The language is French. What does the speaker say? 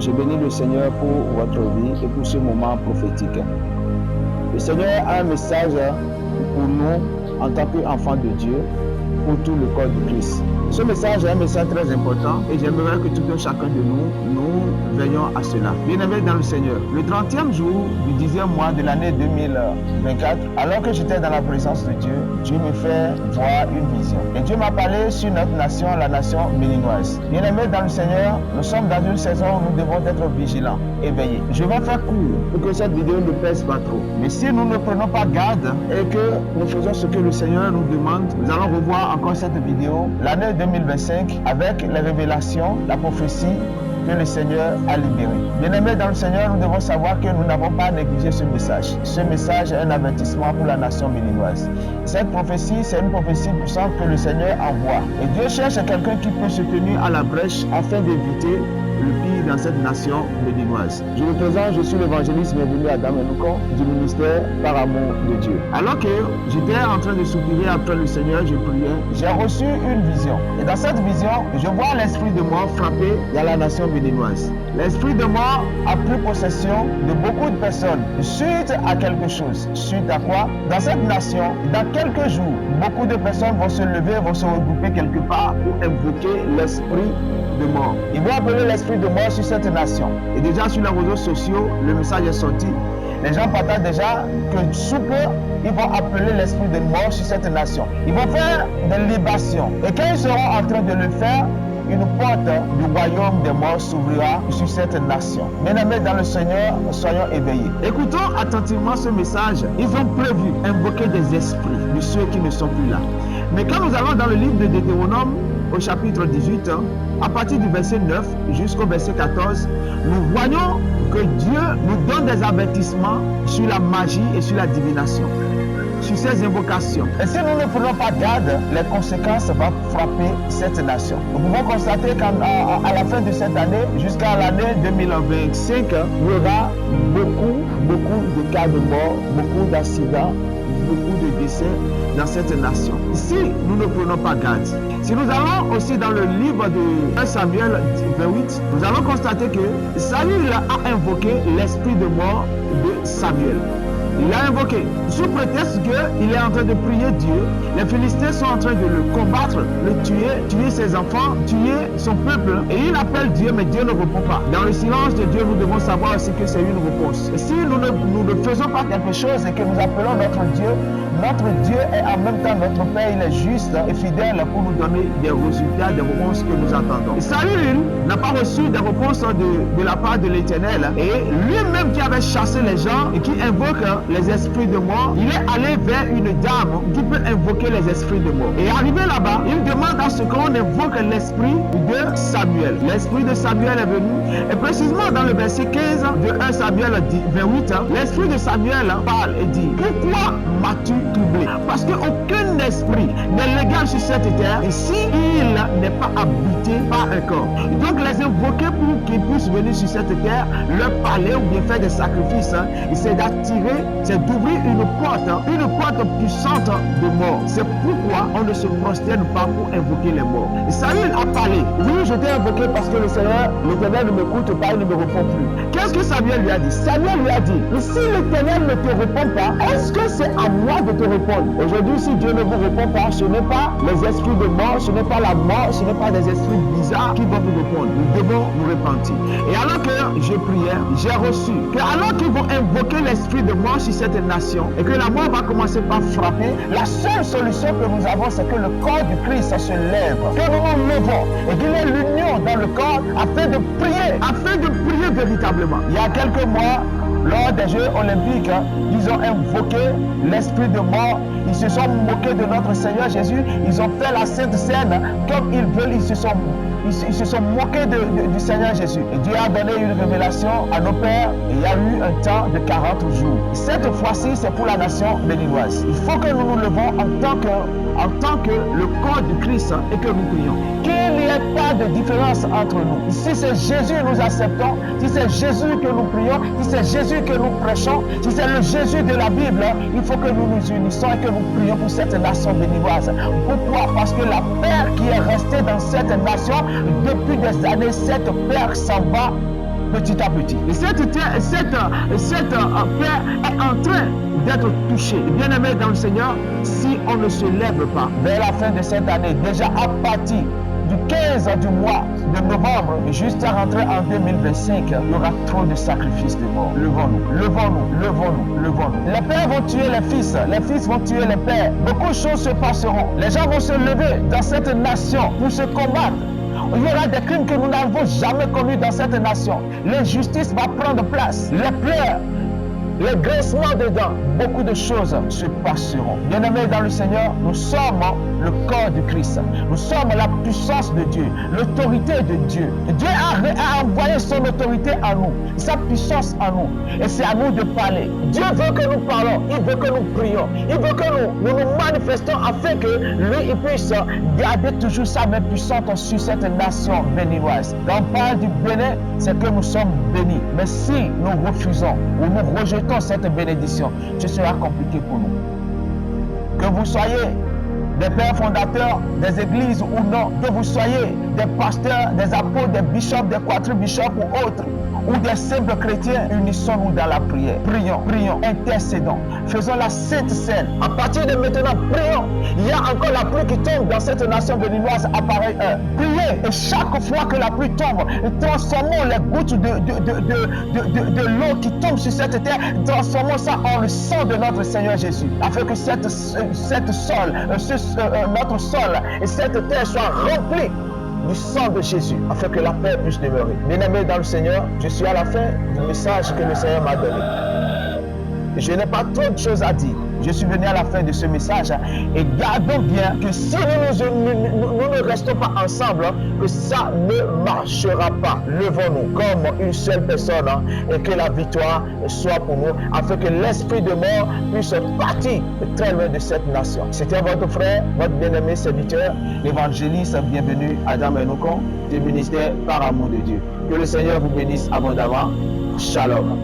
Je bénis le Seigneur pour votre vie et pour ce moment prophétique. Le Seigneur a un message pour nous en tant qu'enfants de Dieu, pour tout le corps du Christ. Ce message est un message très important et j'aimerais que tout un chacun de nous veillions à cela. Bien-aimés dans le Seigneur, le 30e jour du 10e mois de l'année 2024, alors que j'étais dans la présence de Dieu, Dieu me fait voir une vision. Et Dieu m'a parlé sur notre nation, la nation béninoise. Bien-aimés dans le Seigneur, nous sommes dans une saison où nous devons être vigilants, éveillés. Je vais faire court pour que cette vidéo ne pèse pas trop. Mais si nous ne prenons pas garde et que nous faisons ce que le Seigneur nous demande, nous allons revoir encore cette vidéo l'année 2025 avec les révélations, la prophétie que le Seigneur a libérée. Bien-aimés dans le Seigneur, nous devons savoir que nous n'avons pas négligé ce message. Ce message est un avertissement pour la nation béninoise. Cette prophétie, c'est une prophétie puissante que le Seigneur envoie. Et Dieu cherche quelqu'un qui peut se tenir à la brèche afin d'éviter le pire dans cette nation béninoise. Je me présente, je suis l'évangéliste bienvenu Adam Enouko du ministère Par Amour de Dieu. Alors que j'étais en train de soupirer après le Seigneur, je priais, j'ai reçu une vision. Et dans cette vision, je vois l'esprit de mort frapper dans la nation béninoise. L'esprit de mort a pris possession de beaucoup de personnes suite à quelque chose. Suite à quoi? Dans cette nation, dans quelques jours, beaucoup de personnes vont se lever, vont se regrouper quelque part pour invoquer l'esprit de mort. Ils vont appeler l'esprit de mort sur cette nation. Et déjà sur les réseaux sociaux, le message est sorti. Les gens partagent déjà que sous peu, ils vont appeler l'esprit de mort sur cette nation. Ils vont faire des libations. Et quand ils seront en train de le faire, une porte du royaume des morts s'ouvrira sur cette nation. Bien-aimés dans le Seigneur, soyons éveillés. Écoutons attentivement ce message. Ils ont prévu invoquer des esprits de ceux qui ne sont plus là. Mais quand nous allons dans le livre de Deutéronome, au chapitre 18, à partir du verset 9 jusqu'au verset 14, nous voyons que Dieu nous donne des avertissements sur la magie et sur la divination, sur ces invocations. Et si nous ne prenons pas garde, les conséquences vont frapper cette nation. Nous pouvons constater qu'à la fin de cette année, jusqu'à l'année 2025, il y aura beaucoup de cas de mort, beaucoup d'accidents, beaucoup de décès dans cette nation. Si nous ne prenons pas garde, si nous allons aussi dans le livre de 1 Samuel 28, nous allons constater que Saül a invoqué l'esprit de mort de Samuel. Il l'a invoqué sous prétexte qu'il est en train de prier Dieu. Les Philistins sont en train de le combattre, le tuer ses enfants, tuer son peuple. Et il appelle Dieu, mais Dieu ne répond pas. Dans le silence de Dieu, nous devons savoir aussi que c'est une réponse. Et si nous ne faisons pas quelque chose et que nous appelons notre Dieu est en même temps notre Père, il est juste et fidèle pour nous donner des résultats, des réponses que nous attendons. Et Saül n'a pas reçu des réponses de la part de l'Éternel. Et lui-même qui avait chassé les gens et qui invoque les esprits de mort, il est allé vers une dame qui peut invoquer les esprits de mort. Et arrivé là-bas, il demande à ce qu'on invoque l'esprit de Samuel. L'esprit de Samuel est venu et précisément dans le verset 15 de 1 Samuel 28, l'esprit de Samuel parle et dit: pourquoi m'as-tu troublé? Parce qu'aucun esprit n'est légal sur cette terre et si il n'est pas habité par un corps. Donc les invoquer pour qu'ils puissent venir sur cette terre, leur parler ou bien faire des sacrifices, et c'est d'attirer, c'est d'ouvrir une porte puissante de mort. C'est pourquoi on ne se prosterne pas pour invoquer les morts. Et Saül a parlé. Oui, je t'ai invoqué parce que le Seigneur, l'Éternel ne m'écoute pas, il ne me répond plus. Qu'est-ce que Samuel lui a dit? Samuel lui a dit: mais si l'Éternel ne te répond pas, est-ce que c'est à moi de te répondre? Aujourd'hui, si Dieu ne vous répond pas, ce n'est pas les esprits de mort, ce n'est pas la mort, ce n'est pas des esprits bizarres qui vont vous répondre. Nous devons nous repentir. Et alors que je priais, j'ai reçu que alors qu'ils vont invoquer l'esprit de mort sur cette nation et que la mort va commencer par frapper, la seule solution que nous avons, c'est que le corps du Christ se lève, que nous nous levons et qu'il y ait l'union dans le corps afin de prier véritablement. Il y a quelques mois, lors des Jeux Olympiques, ils ont invoqué l'esprit de mort. Ils se sont moqués de notre Seigneur Jésus. Ils ont fait la Sainte Seine comme ils veulent. Ils se sont moqués du Seigneur Jésus. Et Dieu a donné une révélation à nos pères. Et il y a eu un temps de 40 jours. Cette fois-ci, c'est pour la nation béninoise. Il faut que nous nous levons en tant que le corps du Christ et que nous prions. Qu'il n'y ait pas de différence entre nous. Si c'est Jésus que nous acceptons, si c'est Jésus que nous prions, si c'est Jésus que nous prêchons, si c'est le Jésus de la Bible, il faut que nous nous unissons et que nous prions pour cette nation béninoise. Pourquoi? Parce que la paix qui est restée dans cette nation depuis des années, cette paix s'en va petit à petit. Et cette paix est en train d'être touchée. Bien aimé dans le Seigneur, si on ne se lève pas vers la fin de cette année, déjà à partir du 15 du mois de novembre jusqu'à rentrer en 2025, il y aura trop de sacrifices de mort. Levons-nous, levons-nous, levons-nous, levons-nous. Les pères vont tuer les fils vont tuer les pères. Beaucoup de choses se passeront. Les gens vont se lever dans cette nation pour se combattre. Il y aura des crimes que nous n'avons jamais commis dans cette nation. L'injustice va prendre place. Les pleurs, les grincements des dents, beaucoup de choses se passeront. Bien-aimés dans le Seigneur, nous sommes le corps de Christ. Nous sommes la puissance de Dieu, l'autorité de Dieu. Dieu a envoyé son autorité à nous, sa puissance à nous. Et c'est à nous de parler. Dieu veut que nous parlons, il veut que nous prions, il veut que nous manifestons afin que lui il puisse garder toujours sa main puissante sur cette nation béninoise. Quand on parle du Bénin, c'est que nous sommes bénis. Mais si nous refusons ou nous rejetons cette bénédiction, ce sera compliqué pour nous. Que vous soyez des pères fondateurs des églises ou non, que vous soyez des pasteurs, des apôtres, des bishops, des quadribishops ou autres, ou des simples chrétiens, unissons-nous dans la prière. Prions, prions, intercédons, faisons la sainte scène. À partir de maintenant, prions. Il y a encore la pluie qui tombe dans cette nation béninoise à pareille heure. Priez, et chaque fois que la pluie tombe, transformons les gouttes de l'eau qui tombe sur cette terre, transformons ça en le sang de notre Seigneur Jésus, afin que notre sol et cette terre soient remplies du sang de Jésus, afin que la paix puisse demeurer. Bien-aimés dans le Seigneur, je suis à la fin du message que le Seigneur m'a donné. Je n'ai pas trop de choses à dire. Je suis venu à la fin de ce message et gardons bien que si nous ne restons pas ensemble, que ça ne marchera pas. Levons-nous comme une seule personne et que la victoire soit pour nous, afin que l'esprit de mort puisse partir très loin de cette nation. C'était votre frère, votre bien-aimé serviteur, l'évangéliste. Bienvenue Adam Enokon, du ministère par amour de Dieu. Que le Seigneur vous bénisse abondamment. Shalom.